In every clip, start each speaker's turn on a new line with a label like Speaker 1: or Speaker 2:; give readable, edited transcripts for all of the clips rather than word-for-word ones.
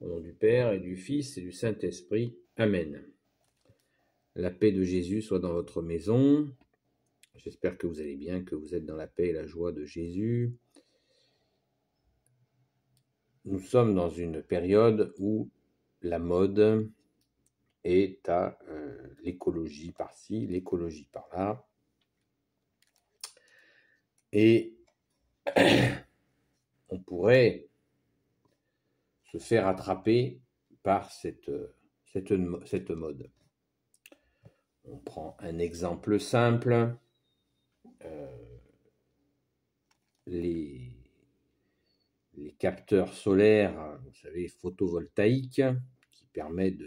Speaker 1: Au nom du Père et du Fils et du Saint-Esprit. Amen. La paix de Jésus soit dans votre maison. J'espère que vous allez bien, que vous êtes dans la paix et la joie de Jésus. Nous sommes dans une période où la mode est à l'écologie par-ci, l'écologie par-là. Et on pourrait se faire attraper par cette mode. On prend un exemple simple. Les capteurs solaires, vous savez, photovoltaïques, qui permettent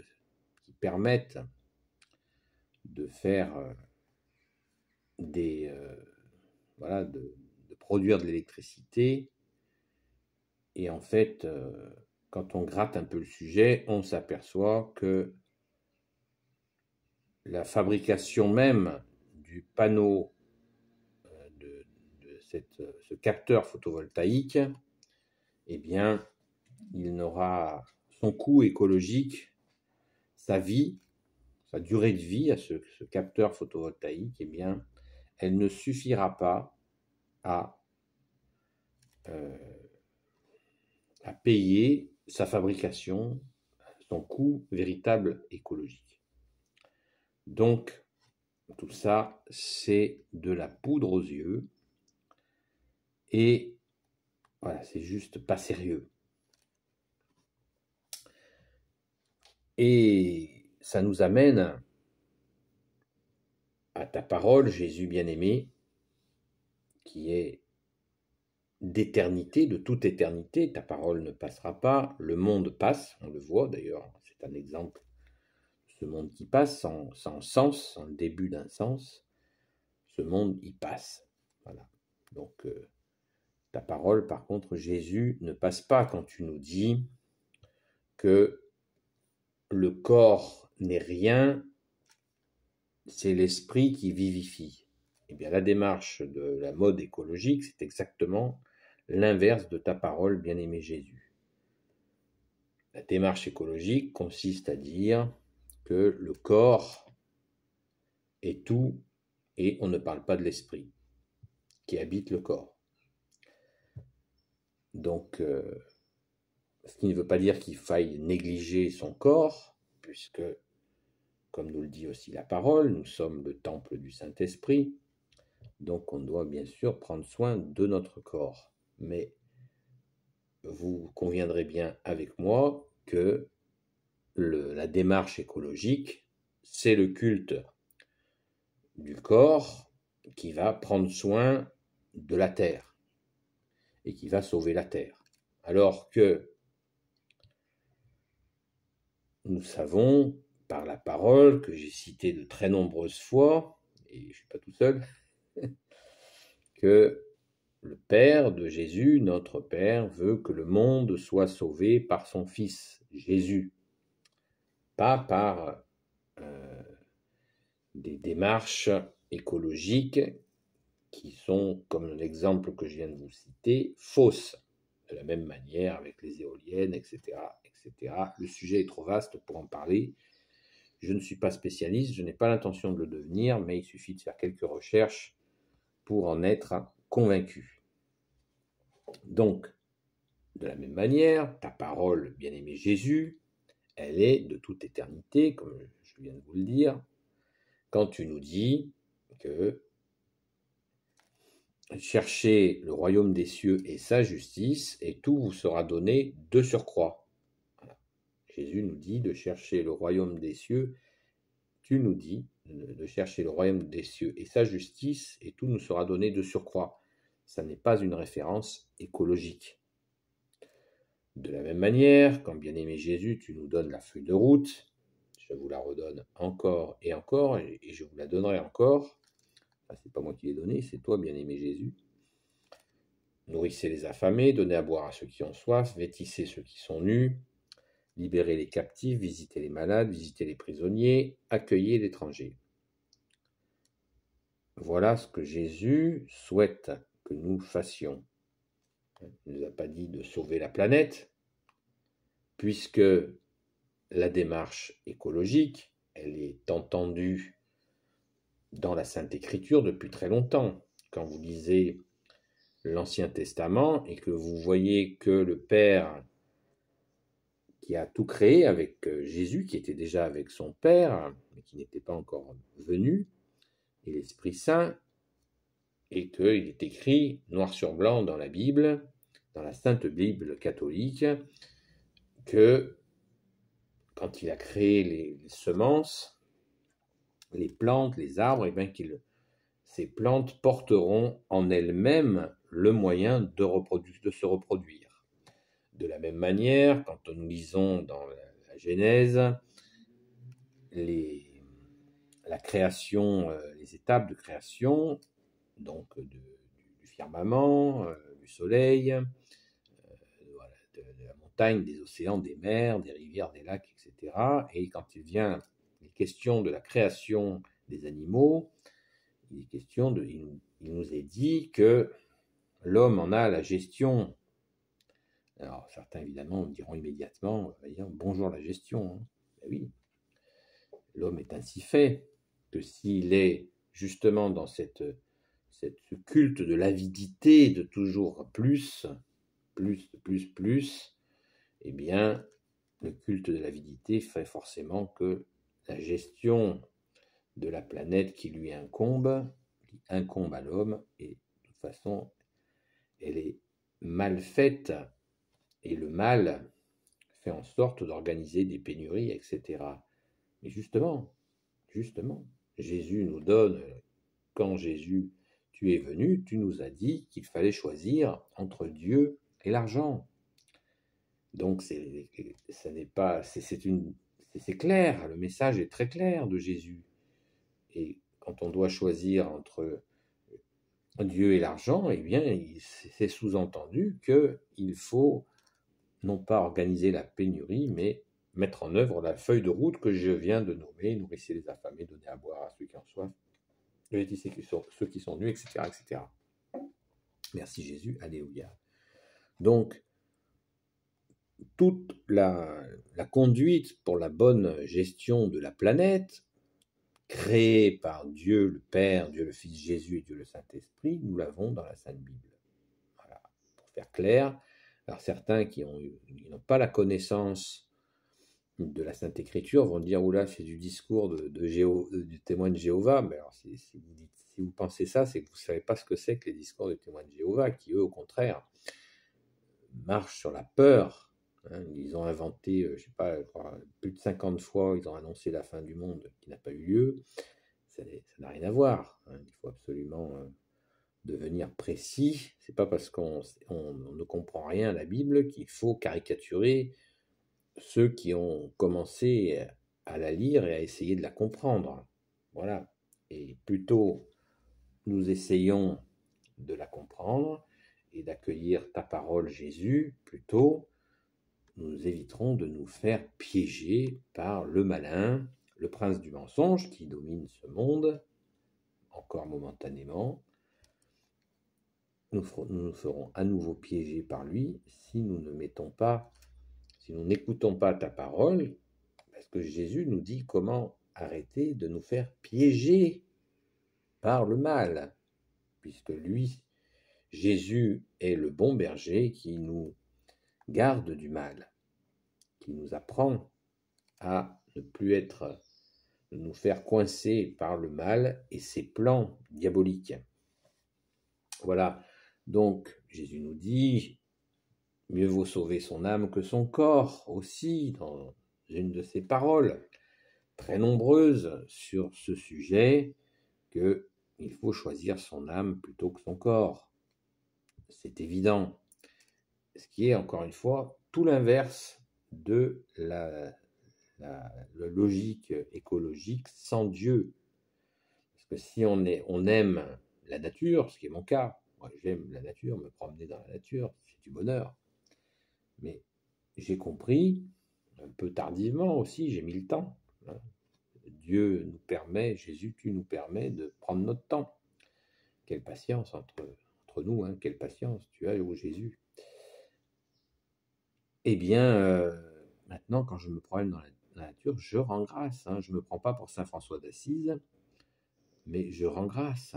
Speaker 1: de faire de produire de l'électricité. Et en fait, quand on gratte un peu le sujet, on s'aperçoit que la fabrication même du panneau de ce capteur photovoltaïque, eh bien, il n'aura son coût écologique, sa vie, sa durée de vie à ce capteur photovoltaïque, eh bien, elle ne suffira pas à payer sa fabrication, son coût véritable écologique. Donc, tout ça, c'est de la poudre aux yeux et voilà, c'est juste pas sérieux. Et ça nous amène à ta parole, Jésus bien-aimé, qui est d'éternité, de toute éternité. Ta parole ne passera pas, le monde passe, on le voit d'ailleurs, c'est un exemple de ce monde qui passe, sans sens, sans le début d'un sens. Ce monde, il passe. Voilà. Donc, ta parole, par contre, Jésus, ne passe pas quand tu nous dis que le corps n'est rien, c'est l'esprit qui vivifie. Eh bien, la démarche de la mode écologique, c'est exactement l'inverse de ta parole, bien-aimé Jésus. La démarche écologique consiste à dire que le corps est tout et on ne parle pas de l'esprit qui habite le corps. Donc, ce qui ne veut pas dire qu'il faille négliger son corps, puisque, comme nous le dit aussi la parole, nous sommes le temple du Saint-Esprit, donc on doit bien sûr prendre soin de notre corps. Mais vous conviendrez bien avec moi que la démarche écologique, c'est le culte du corps qui va prendre soin de la terre et qui va sauver la terre. Alors que nous savons par la parole que j'ai citée de très nombreuses fois, et je ne suis pas tout seul, que le Père de Jésus, notre Père, veut que le monde soit sauvé par son Fils, Jésus, pas par des démarches écologiques qui sont, comme l'exemple que je viens de vous citer, fausses. De la même manière avec les éoliennes, etc., etc. Le sujet est trop vaste pour en parler. Je ne suis pas spécialiste, je n'ai pas l'intention de le devenir, mais il suffit de faire quelques recherches pour en être convaincu. Donc, de la même manière, ta parole, bien-aimé Jésus, elle est de toute éternité, comme je viens de vous le dire, quand tu nous dis que cherchez le royaume des cieux et sa justice, et tout vous sera donné de surcroît. Voilà. Jésus nous dit de chercher le royaume des cieux, tu nous dis de chercher le royaume des cieux et sa justice, et tout nous sera donné de surcroît. Ça n'est pas une référence écologique. De la même manière, quand bien-aimé Jésus, tu nous donnes la feuille de route, je vous la redonne encore, et je vous la donnerai encore. Enfin, c'est pas moi qui l'ai donné, c'est toi, bien-aimé Jésus. Nourrissez les affamés, donnez à boire à ceux qui ont soif, vêtissez ceux qui sont nus, libérez les captifs, visitez les malades, visitez les prisonniers, accueillez l'étranger. Voilà ce que Jésus souhaite que nous fassions. Il ne nous a pas dit de sauver la planète, puisque la démarche écologique, elle est entendue dans la Sainte Écriture depuis très longtemps. Quand vous lisez l'Ancien Testament et que vous voyez que le Père qui a tout créé avec Jésus, qui était déjà avec son Père, mais qui n'était pas encore venu, et l'Esprit Saint, et qu'il est écrit noir sur blanc dans la Bible, dans la Sainte Bible catholique, que quand il a créé les semences, les plantes, les arbres, et bien ces plantes porteront en elles-mêmes le moyen de se reproduire. De la même manière, quand nous lisons dans la Genèse la création, les étapes de création, donc du firmament, du soleil, voilà, de la montagne, des océans, des mers, des rivières, des lacs, etc. Et quand il vient les questions de la création des animaux, il nous est dit que l'homme en a la gestion. Alors certains évidemment diront immédiatement, bonjour la gestion. Hein. Ben oui, l'homme est ainsi fait que s'il est justement dans ce culte de l'avidité, de toujours plus, eh bien, le culte de l'avidité fait forcément que la gestion de la planète qui incombe à l'homme, et de toute façon, elle est mal faite, et le mal fait en sorte d'organiser des pénuries, etc. Mais justement, Jésus nous donne, quand Jésus, tu es venu, tu nous as dit qu'il fallait choisir entre Dieu et l'argent. Donc c'est clair, le message est très clair de Jésus. Et quand on doit choisir entre Dieu et l'argent, eh bien, c'est sous-entendu qu'il faut non pas organiser la pénurie, mais mettre en œuvre la feuille de route que je viens de nommer, nourrissez les affamés, donnez à boire à ceux qui en soif, nourrissez ceux qui sont nus, etc., etc. Merci Jésus, alléluia. Donc, toute la conduite pour la bonne gestion de la planète, créée par Dieu le Père, Dieu le Fils Jésus et Dieu le Saint-Esprit, nous l'avons dans la Sainte Bible. Voilà, pour faire clair. Alors certains qui n'ont pas la connaissance de la Sainte Écriture vont dire, oula, c'est du discours du témoin de Jéhovah. Mais alors, si vous pensez ça, c'est que vous ne savez pas ce que c'est que les discours des témoins de Jéhovah, qui eux, au contraire, marchent sur la peur. Hein. Ils ont inventé, je sais pas, plus de 50 fois, ils ont annoncé la fin du monde qui n'a pas eu lieu. Ça n'a rien à voir. Hein. Il faut absolument devenir précis. C'est pas parce qu'on ne comprend rien à la Bible qu'il faut caricaturer ceux qui ont commencé à la lire et à essayer de la comprendre. Voilà. Et plutôt nous essayons de la comprendre et d'accueillir ta parole, Jésus, plutôt nous éviterons de nous faire piéger par le malin, le prince du mensonge qui domine ce monde, encore momentanément. Nous nous ferons à nouveau piéger par lui si nous n'écoutons pas ta parole, parce que Jésus nous dit comment arrêter de nous faire piéger par le mal, puisque lui, Jésus, est le bon berger qui nous garde du mal, qui nous apprend à ne plus nous faire coincer par le mal et ses plans diaboliques. Voilà, donc Jésus nous dit, mieux vaut sauver son âme que son corps, aussi, dans une de ses paroles, très nombreuses sur ce sujet, qu'il faut choisir son âme plutôt que son corps. C'est évident. Ce qui est, encore une fois, tout l'inverse de la logique écologique sans Dieu. Parce que si on aime la nature, ce qui est mon cas, moi j'aime la nature, me promener dans la nature, c'est du bonheur. Mais j'ai compris, un peu tardivement aussi, j'ai mis le temps. Hein. Dieu nous permet, Jésus, tu nous permets de prendre notre temps. Quelle patience entre nous, hein, quelle patience tu as, ô Jésus. Eh bien, Maintenant, quand je me promène dans la nature, je rends grâce. Je ne me prends pas pour saint François d'Assise, mais je rends grâce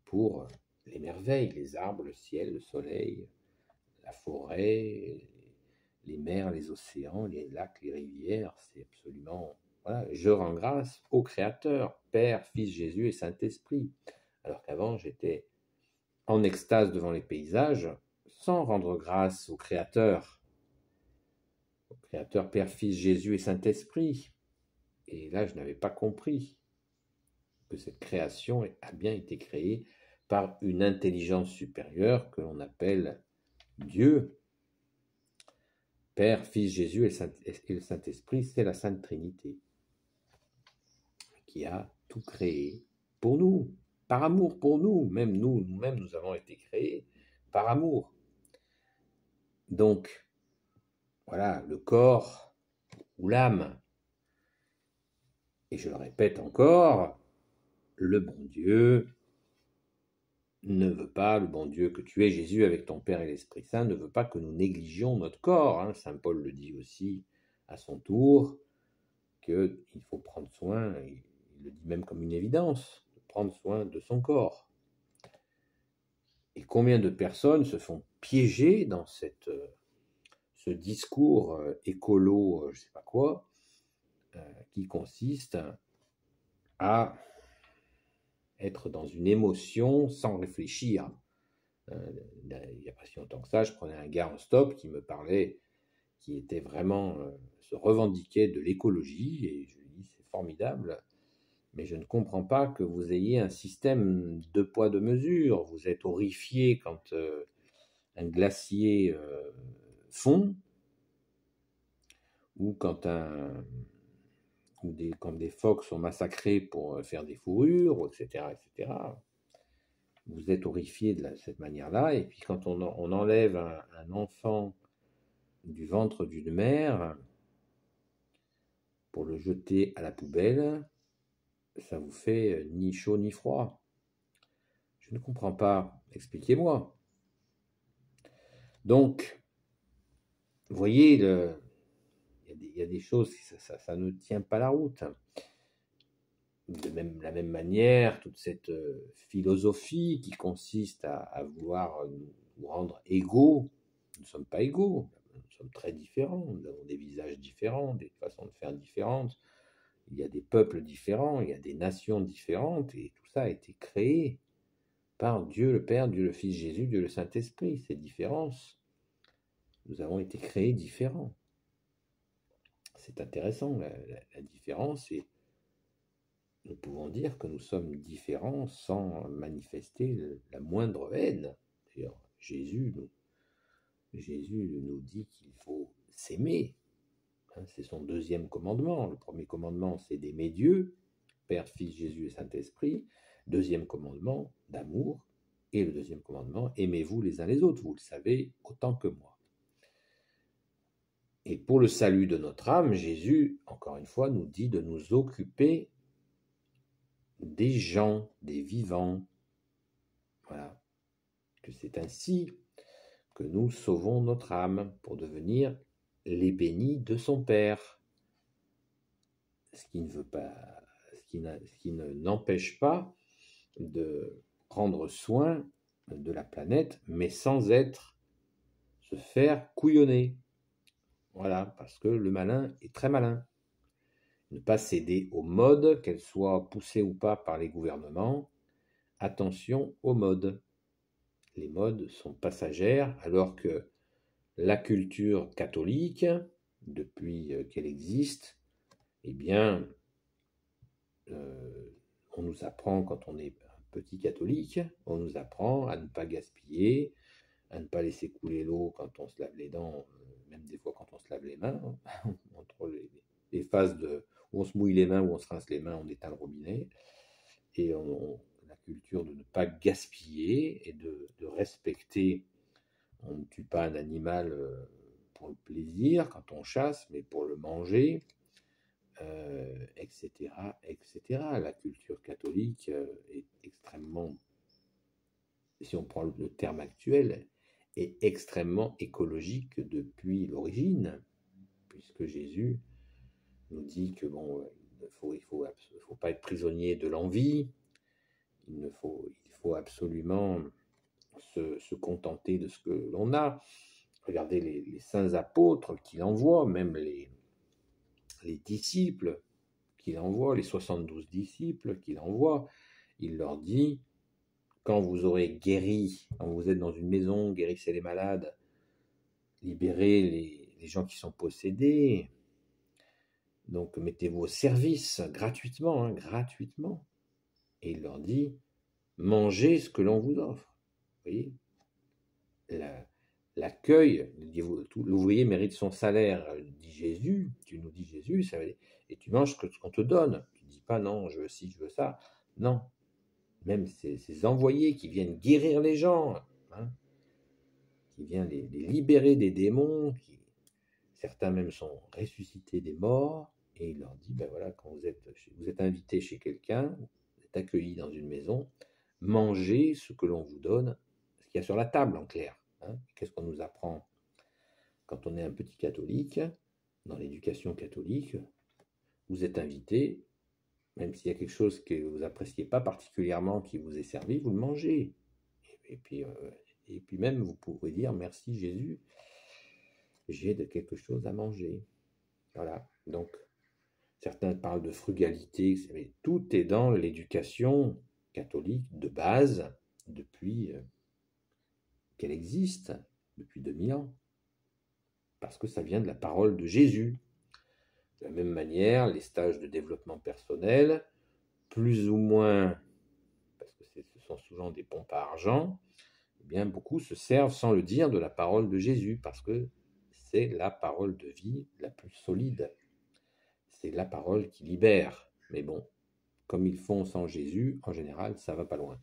Speaker 1: pour les merveilles, les arbres, le ciel, le soleil, la forêt, les mers, les océans, les lacs, les rivières. C'est absolument... Voilà, je rends grâce au Créateur, Père, Fils, Jésus et Saint-Esprit. Alors qu'avant, j'étais en extase devant les paysages, sans rendre grâce au Créateur, Père, Fils, Jésus et Saint-Esprit. Et là, je n'avais pas compris que cette création a bien été créée par une intelligence supérieure que l'on appelle Dieu. Père, Fils, Jésus et le Saint-Esprit, c'est la Sainte Trinité qui a tout créé pour nous, par amour pour nous. Même nous-mêmes, nous avons été créés par amour. Donc, voilà, le corps ou l'âme. Et je le répète encore, le bon Dieu ne veut pas, le bon Dieu que tu es, Jésus, avec ton Père et l'Esprit Saint, ne veut pas que nous négligions notre corps. Saint Paul le dit aussi à son tour, qu'il faut prendre soin, il le dit même comme une évidence, de prendre soin de son corps. Et combien de personnes se font piéger dans ce discours écolo, je ne sais pas quoi, qui consiste à être dans une émotion sans réfléchir. Il n'y a pas si longtemps que ça, je prenais un gars en stop qui me parlait, qui était vraiment, se revendiquait de l'écologie, et je lui dis c'est formidable, mais je ne comprends pas que vous ayez un système de poids de mesure. Vous êtes horrifié quand un glacier fond, ou quand quand des phoques sont massacrés pour faire des fourrures, etc., etc. Vous êtes horrifié de cette manière-là, et puis quand on enlève un enfant du ventre d'une mère pour le jeter à la poubelle, ça vous fait ni chaud ni froid. Je ne comprends pas, expliquez-moi. Donc, vous voyez, il y a des choses, ça ne tient pas la route. De la même manière, toute cette philosophie qui consiste à vouloir nous rendre égaux, nous ne sommes pas égaux, nous sommes très différents, nous avons des visages différents, des façons de faire différentes, il y a des peuples différents, il y a des nations différentes, et tout ça a été créé par Dieu le Père, Dieu le Fils Jésus, Dieu le Saint-Esprit. Ces différences, nous avons été créés différents. C'est intéressant, la différence, et nous pouvons dire que nous sommes différents sans manifester la moindre haine. D'ailleurs, Jésus nous dit qu'il faut s'aimer. C'est son deuxième commandement. Le premier commandement, c'est d'aimer Dieu, Père, Fils, Jésus et Saint-Esprit. Deuxième commandement, d'amour. Et le deuxième commandement, aimez-vous les uns les autres. Vous le savez autant que moi. Et pour le salut de notre âme, Jésus, encore une fois, nous dit de nous occuper des gens, des vivants. Voilà. Que c'est ainsi que nous sauvons notre âme pour devenir les bénis de son Père. Ce qui n'empêche pas de prendre soin de la planète, mais sans se faire couillonner. Voilà, parce que le malin est très malin. Ne pas céder aux modes, qu'elles soient poussées ou pas par les gouvernements. Attention aux modes. Les modes sont passagères, alors que la culture catholique, depuis qu'elle existe, eh bien, on nous apprend, quand on est un petit catholique, on nous apprend à ne pas gaspiller, à ne pas laisser couler l'eau quand on se lave les dents, même des fois quand on se lave les mains, entre les phases où on se mouille les mains, où on se rince les mains, on éteint le robinet, et la culture de ne pas gaspiller et de respecter. On ne tue pas un animal pour le plaisir quand on chasse, mais pour le manger, etc., etc. La culture catholique est extrêmement, si on prend le terme actuel, est extrêmement écologique depuis l'origine, puisque Jésus nous dit que bon, il faut pas être prisonnier de l'envie, il faut absolument se contenter de ce que l'on a. Regardez les saints apôtres qu'il envoie, même les disciples qu'il envoie, les 72 disciples qu'il envoie, il leur dit, quand vous aurez guéri, quand vous êtes dans une maison, guérissez les malades, libérez les gens qui sont possédés, donc mettez-vous au service gratuitement, hein, gratuitement. Et il leur dit, mangez ce que l'on vous offre. Vous voyez, l'accueil, l'ouvrier mérite son salaire, dit Jésus, tu nous dis Jésus, ça veut dire, et tu manges ce qu'on te donne. Tu ne dis pas non, je veux ci, je veux ça. Non, même ces envoyés qui viennent guérir les gens, hein, qui viennent les libérer des démons, certains même sont ressuscités des morts, et il leur dit, ben voilà, quand vous êtes invité chez quelqu'un, vous êtes accueilli dans une maison, mangez ce que l'on vous donne, ce qu'il y a sur la table en clair. Hein. Qu'est-ce qu'on nous apprend quand on est un petit catholique, dans l'éducation catholique? Vous êtes invité, même s'il y a quelque chose que vous n'appréciez pas particulièrement qui vous est servi, vous le mangez. Et puis même, vous pourrez dire, merci Jésus, j'ai de quelque chose à manger. Voilà, donc certains parlent de frugalité, mais tout est dans l'éducation catholique de base depuis qu'elle existe, depuis 2000 ans, parce que ça vient de la parole de Jésus. De la même manière, les stages de développement personnel, plus ou moins, parce que ce sont souvent des pompes à argent, eh bien beaucoup se servent sans le dire de la parole de Jésus, parce que c'est la parole de vie la plus solide. C'est la parole qui libère. Mais bon, comme ils font sans Jésus, en général, ça ne va pas loin.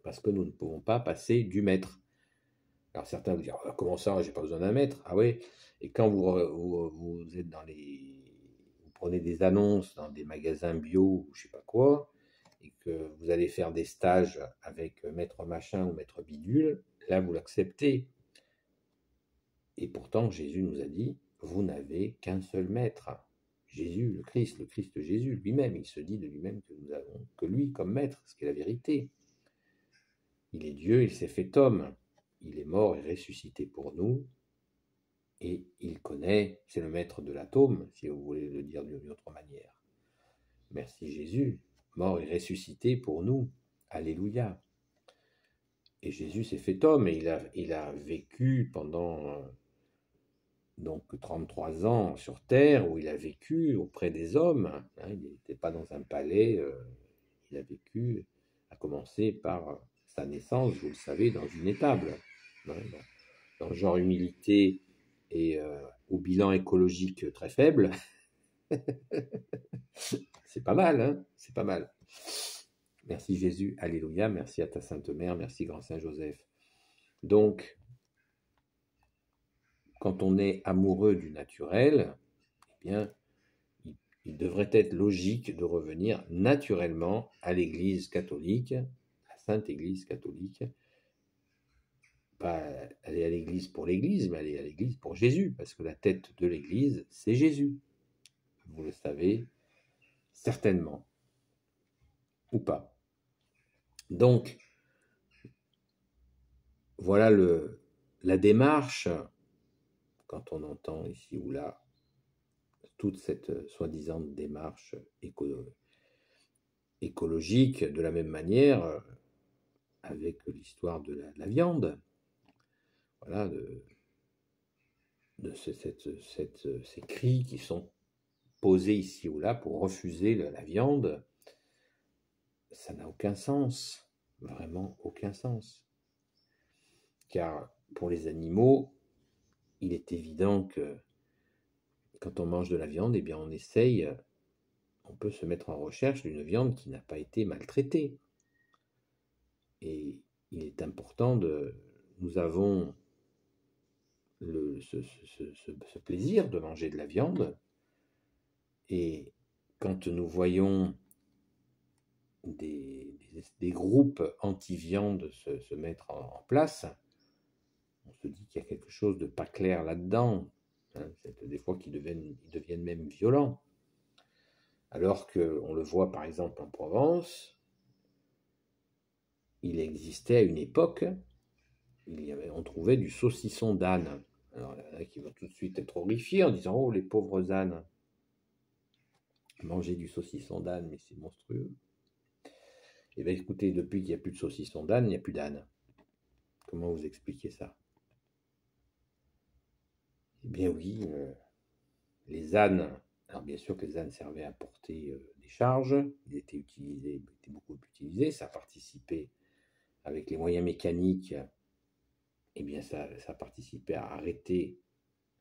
Speaker 1: Parce que nous ne pouvons pas passer du maître. Alors certains vont dire, comment ça, j'ai pas besoin d'un maître? Ah oui, et quand vous êtes dans vous prenez des annonces dans des magasins bio ou je sais pas quoi, et que vous allez faire des stages avec maître machin ou maître bidule, là vous l'acceptez. Et pourtant Jésus nous a dit, vous n'avez qu'un seul maître. Jésus, le Christ Jésus lui-même, il se dit de lui-même que nous avons que lui comme maître, ce qui est la vérité. Il est Dieu, il s'est fait homme, il est mort et ressuscité pour nous, et il connaît, c'est le maître de l'atome, si vous voulez le dire d'une autre manière. Merci Jésus, mort et ressuscité pour nous, alléluia. Et Jésus s'est fait homme, et il a vécu pendant donc 33 ans sur terre, où il a vécu auprès des hommes, hein, il n'était pas dans un palais, il a vécu, à commencer par sa naissance, vous le savez, dans une étable, hein, dans le genre humilité et au bilan écologique très faible. C'est pas mal, hein, c'est pas mal. Merci Jésus, alléluia, merci à ta Sainte Mère, merci Grand Saint Joseph. Donc, quand on est amoureux du naturel, eh bien, il devrait être logique de revenir naturellement à l'Église catholique, la Sainte Église catholique, pas aller à l'Église pour l'Église, mais aller à l'Église pour Jésus, parce que la tête de l'Église, c'est Jésus. Vous le savez certainement, ou pas. Donc, voilà la démarche, quand on entend ici ou là toute cette soi-disant démarche écologique, de la même manière avec l'histoire de la viande. Voilà, de ces cris qui sont posés ici ou là pour refuser la viande, ça n'a aucun sens, vraiment aucun sens. Car pour les animaux, il est évident que quand on mange de la viande, eh bien on peut se mettre en recherche d'une viande qui n'a pas été maltraitée. Et il est important nous avons ce plaisir de manger de la viande, et quand nous voyons des groupes anti-viande se mettre en place, on se dit qu'il y a quelque chose de pas clair là-dedans. hein, des fois qu'ils deviennent même violents. Alors qu'on le voit par exemple en Provence, il existait à une époque, on trouvait du saucisson d'âne. Alors il y en a qui vont tout de suite être horrifiés en disant « Oh, les pauvres ânes, manger du saucisson d'âne, mais c'est monstrueux. » Eh bien écoutez, depuis qu'il n'y a plus de saucisson d'âne, il n'y a plus d'âne. Comment vous expliquez ça? Eh bien oui, les ânes, alors bien sûr que les ânes servaient à porter des charges, ils étaient beaucoup utilisés, ça participait avec les moyens mécaniques, eh bien ça participait à arrêter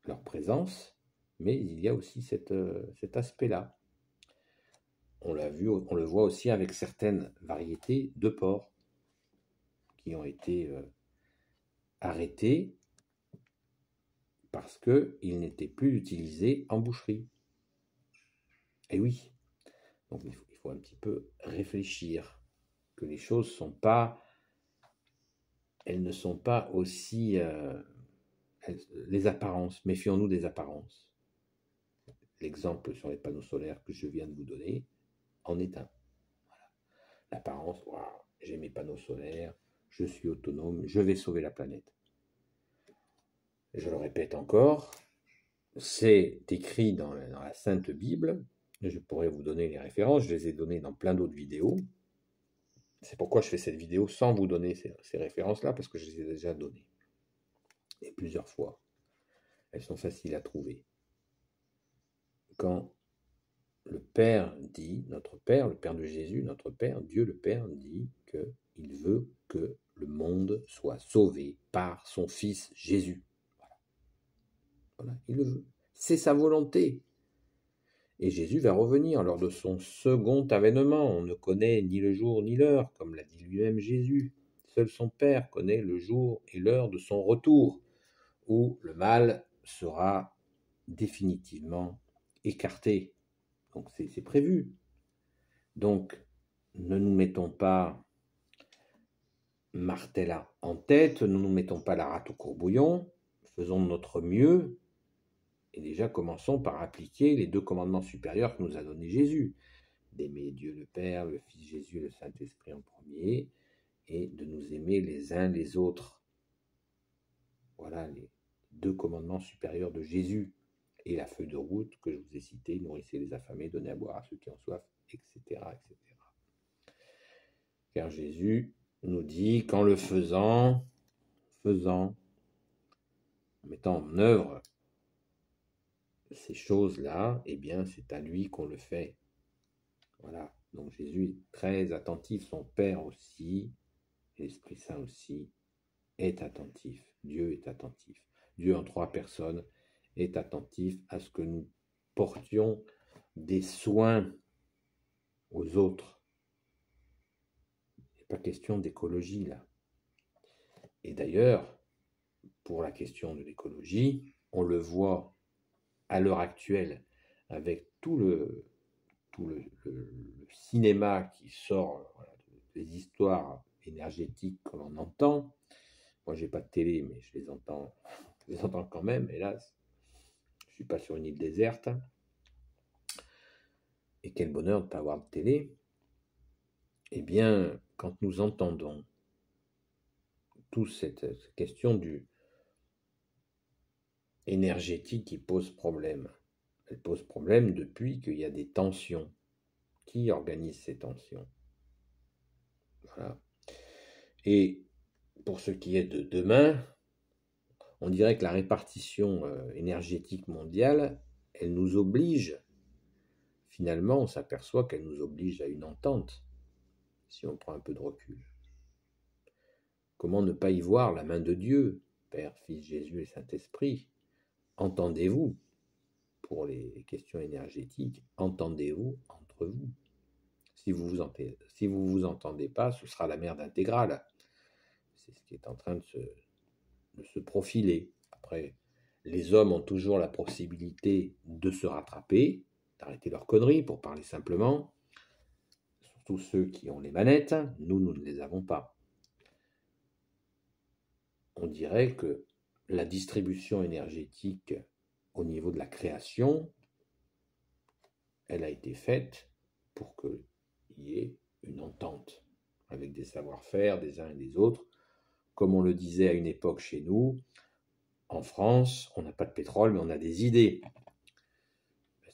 Speaker 1: leur présence, mais il y a aussi cet aspect-là. On le voit aussi avec certaines variétés de porcs qui ont été arrêtés parce qu'ils n'étaient plus utilisés en boucherie. Et oui, donc il faut un petit peu réfléchir, que les choses elles ne sont pas aussi les apparences. Méfions-nous des apparences. L'exemple sur les panneaux solaires que je viens de vous donner en est un. Voilà. L'apparence, wow, j'ai mes panneaux solaires, je suis autonome, je vais sauver la planète. Je le répète encore, c'est écrit dans la Sainte Bible. Je pourrais vous donner les références, je les ai données dans plein d'autres vidéos. C'est pourquoi je fais cette vidéo sans vous donner ces références-là, parce que je les ai déjà données. Et plusieurs fois. Elles sont faciles à trouver. Quand le Père dit, notre Père, le Père de Jésus, notre Père, Dieu le Père dit qu'il veut que le monde soit sauvé par son Fils Jésus. Voilà, il le veut. C'est sa volonté. Et Jésus va revenir lors de son second avènement. On ne connaît ni le jour ni l'heure, comme l'a dit lui-même Jésus. Seul son Père connaît le jour et l'heure de son retour, où le mal sera définitivement écarté. Donc c'est prévu. Donc ne nous mettons pas martella en tête, ne nous mettons pas la rate au courbouillon, faisons de notre mieux. Et déjà, commençons par appliquer les 2 commandements supérieurs que nous a donnés Jésus. D'aimer Dieu le Père, le Fils Jésus et le Saint-Esprit en premier, et de nous aimer les uns les autres. Voilà les 2 commandements supérieurs de Jésus. Et la feuille de route que je vous ai citée, nourrissez les affamés, donnez à boire à ceux qui ont soif, etc. etc. Car Jésus nous dit qu'en le faisant, en mettant en œuvre ces choses-là, eh bien, c'est à lui qu'on le fait. Voilà. Donc Jésus est très attentif, son Père aussi, l'Esprit Saint aussi, est attentif. Dieu est attentif. Dieu en 3 personnes est attentif à ce que nous portions des soins aux autres. Il n'est pas question d'écologie là. Et d'ailleurs, pour la question de l'écologie, on le voit à l'heure actuelle avec tout le cinéma qui sort, voilà, les histoires énergétiques que l'on entend. Moi, j'ai pas de télé, mais je les entends quand même, hélas. Je suis pas sur une île déserte. Et quel bonheur de ne pas avoir de télé. Eh bien, quand nous entendons toute cette question énergétique qui pose problème, elle pose problème depuis qu'il y a des tensions. Qui organise ces tensions? Voilà. Et pour ce qui est de demain, on dirait que la répartition énergétique mondiale, elle nous oblige, finalement, on s'aperçoit qu'elle nous oblige à une entente, si on prend un peu de recul. Comment ne pas y voir la main de Dieu, Père, Fils, Jésus et Saint-Esprit? Entendez-vous pour les questions énergétiques, entendez-vous entre vous. Si vous vous entendez pas, ce sera la merde intégrale. C'est ce qui est en train de se profiler. Après, les hommes ont toujours la possibilité de se rattraper, d'arrêter leurs conneries, pour parler simplement. Surtout ceux qui ont les manettes, nous ne les avons pas. On dirait que la distribution énergétique au niveau de la création, elle a été faite pour qu'il y ait une entente avec des savoir-faire des uns et des autres. Comme on le disait à une époque chez nous, en France, on n'a pas de pétrole, mais on a des idées.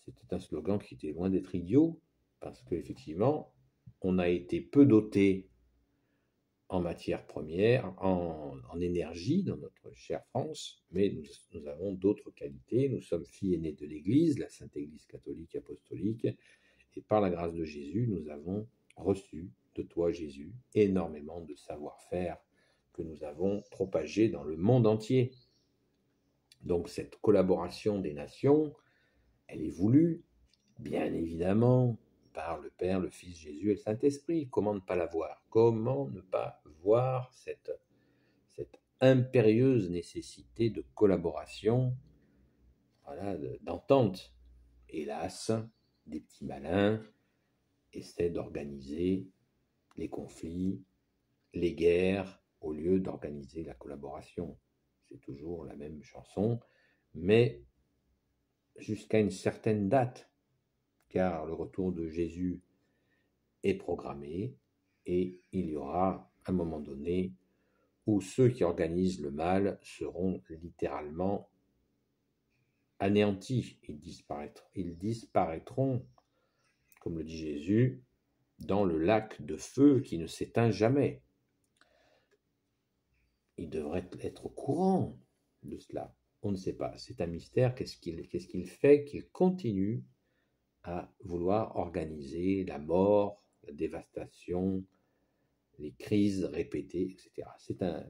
Speaker 1: C'était un slogan qui était loin d'être idiot, parce qu'effectivement, on a été peu doté en matière première, en énergie dans notre chère France, mais nous avons d'autres qualités. Nous sommes filles aînées de l'Église, la Sainte Église catholique apostolique, et par la grâce de Jésus, nous avons reçu de toi, Jésus, énormément de savoir-faire que nous avons propagé dans le monde entier. Donc cette collaboration des nations, elle est voulue, bien évidemment, par le Père, le Fils Jésus et le Saint-Esprit. Comment ne pas la voir? Comment ne pas voir cette impérieuse nécessité de collaboration, voilà, d'entente? Hélas, des petits malins essaient d'organiser les conflits, les guerres, au lieu d'organiser la collaboration. C'est toujours la même chanson, mais jusqu'à une certaine date, car le retour de Jésus est programmé et il y aura un moment donné où ceux qui organisent le mal seront littéralement anéantis. Ils disparaîtront, comme le dit Jésus, dans le lac de feu qui ne s'éteint jamais. Il devrait être au courant de cela. On ne sait pas. C'est un mystère. Qu'est-ce qu'il fait qu'il continue à vouloir organiser la mort, la dévastation, les crises répétées, etc.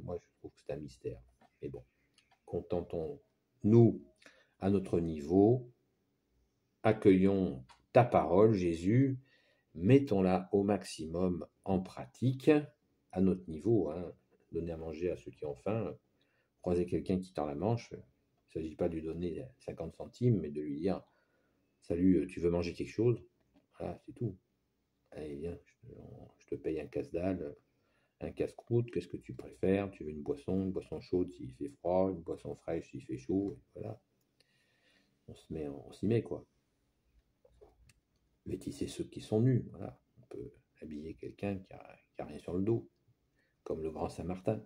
Speaker 1: Moi, je trouve que c'est un mystère. Mais bon, contentons-nous à notre niveau, accueillons ta parole, Jésus, mettons-la au maximum en pratique, à notre niveau, hein. Donner à manger à ceux qui ont faim, croiser quelqu'un qui tend la manche, il ne s'agit pas de lui donner 50 centimes, mais de lui dire « Salut, tu veux manger quelque chose ?» Voilà, c'est tout. Allez, viens, je te paye un casse-dalle, un casse-croûte, qu'est-ce que tu préfères? Tu veux une boisson chaude s'il fait froid, une boisson fraîche s'il fait chaud, voilà. On s'y met, quoi. Vêtissez ceux qui sont nus, voilà. On peut habiller quelqu'un qui a rien sur le dos, comme le grand Saint-Martin.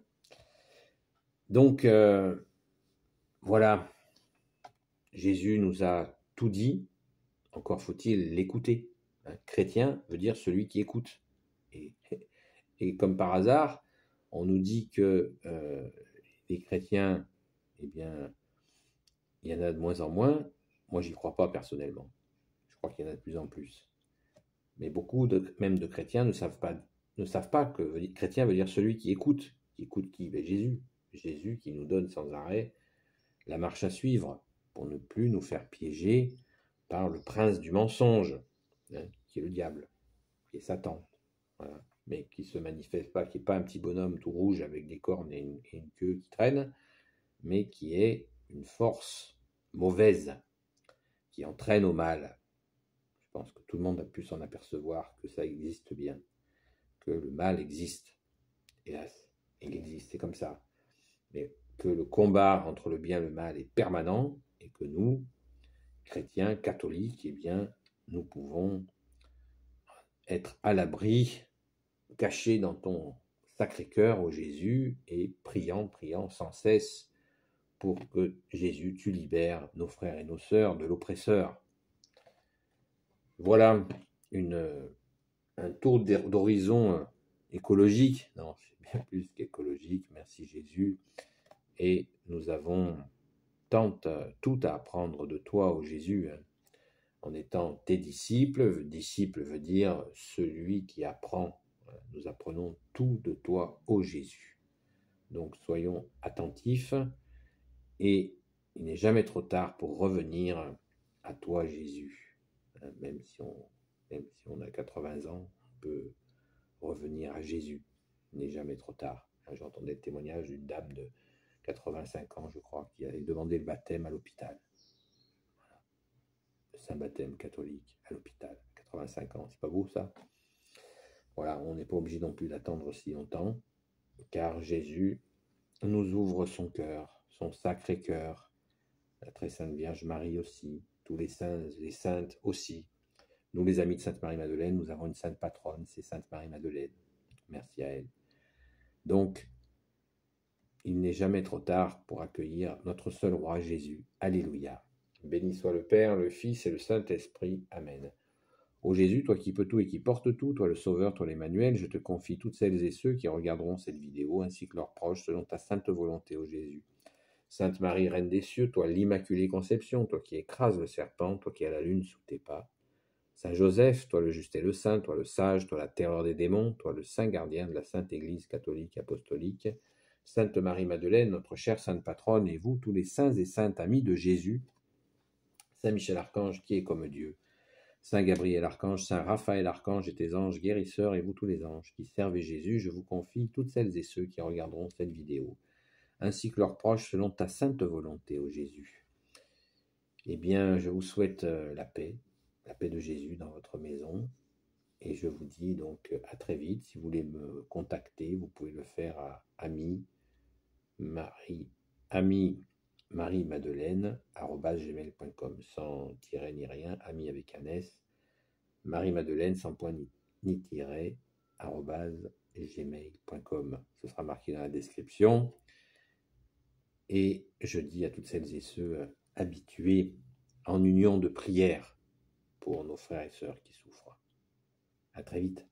Speaker 1: Donc, voilà, Jésus nous a tout dit, encore faut-il l'écouter. Un chrétien veut dire celui qui écoute. Et comme par hasard, on nous dit que les chrétiens, eh bien, il y en a de moins en moins. Moi, j'y crois pas personnellement. Je crois qu'il y en a de plus en plus. Mais beaucoup même de chrétiens ne savent pas que chrétien veut dire celui qui écoute. Qui écoute qui? Ben, Jésus. Jésus qui nous donne sans arrêt la marche à suivre pour ne plus nous faire piéger par le prince du mensonge, hein, qui est le diable, qui est Satan. Voilà. Mais qui ne se manifeste pas, qui n'est pas un petit bonhomme tout rouge avec des cornes et une queue qui traîne, mais qui est une force mauvaise qui entraîne au mal. Je pense que tout le monde a pu s'en apercevoir que ça existe bien, que le mal existe. Hélas, il existe, c'est comme ça. Mais que le combat entre le bien et le mal est permanent et que nous, chrétiens, catholiques, eh bien, nous pouvons être à l'abri, cachés dans ton Sacré-Cœur, ô Jésus, et priant sans cesse pour que Jésus, tu libères nos frères et nos sœurs de l'oppresseur. Voilà un tour d'horizon écologique. Non, c'est bien plus qu'écologique, merci Jésus. Et nous avons tout à apprendre de toi, ô Jésus, hein, en étant tes disciples. Disciple veut dire celui qui apprend. Nous apprenons tout de toi, ô Jésus. Donc soyons attentifs et il n'est jamais trop tard pour revenir à toi, Jésus. Même si on a 80 ans, on peut revenir à Jésus. Il n'est jamais trop tard. J'entendais le témoignage d'une dame de 85 ans, je crois, qui allait demander le baptême à l'hôpital. Voilà. Le Saint-Baptême catholique à l'hôpital, 85 ans. C'est pas beau, ça? Voilà, on n'est pas obligé non plus d'attendre si longtemps, car Jésus nous ouvre son cœur, son sacré cœur, la très sainte Vierge Marie aussi, tous les saints, les saintes aussi. Nous, les amis de Sainte Marie-Madeleine, nous avons une sainte patronne, c'est Sainte Marie-Madeleine. Merci à elle. Donc, il n'est jamais trop tard pour accueillir notre seul roi Jésus. Alléluia. Béni soit le Père, le Fils et le Saint-Esprit. Amen. Ô Jésus, toi qui peux tout et qui portes tout, toi le Sauveur, toi l'Emmanuel, je te confie toutes celles et ceux qui regarderont cette vidéo, ainsi que leurs proches, selon ta sainte volonté, ô Jésus. Sainte Marie, Reine des cieux, toi l'Immaculée Conception, toi qui écrases le serpent, toi qui as la lune sous tes pas. Saint Joseph, toi le juste et le saint, toi le sage, toi la terreur des démons, toi le saint gardien de la Sainte Église catholique apostolique. Sainte Marie-Madeleine, notre chère sainte patronne, et vous, tous les saints et saintes amis de Jésus. Saint Michel Archange, qui est comme Dieu. Saint Gabriel Archange, Saint Raphaël Archange et tes anges guérisseurs, et vous tous les anges qui servez Jésus, je vous confie toutes celles et ceux qui regarderont cette vidéo, ainsi que leurs proches, selon ta sainte volonté, ô Jésus. Eh bien, je vous souhaite la paix de Jésus dans votre maison, et je vous dis donc à très vite. Si vous voulez me contacter, vous pouvez le faire à Marie-Madeleine@gmail.com, sans tiret ni rien, ami avec un S, Marie-Madeleine sans point ni tiret, @gmail.com. Ce sera marqué dans la description. Et je dis à toutes celles et ceux habitués en union de prière pour nos frères et sœurs qui souffrent. À très vite.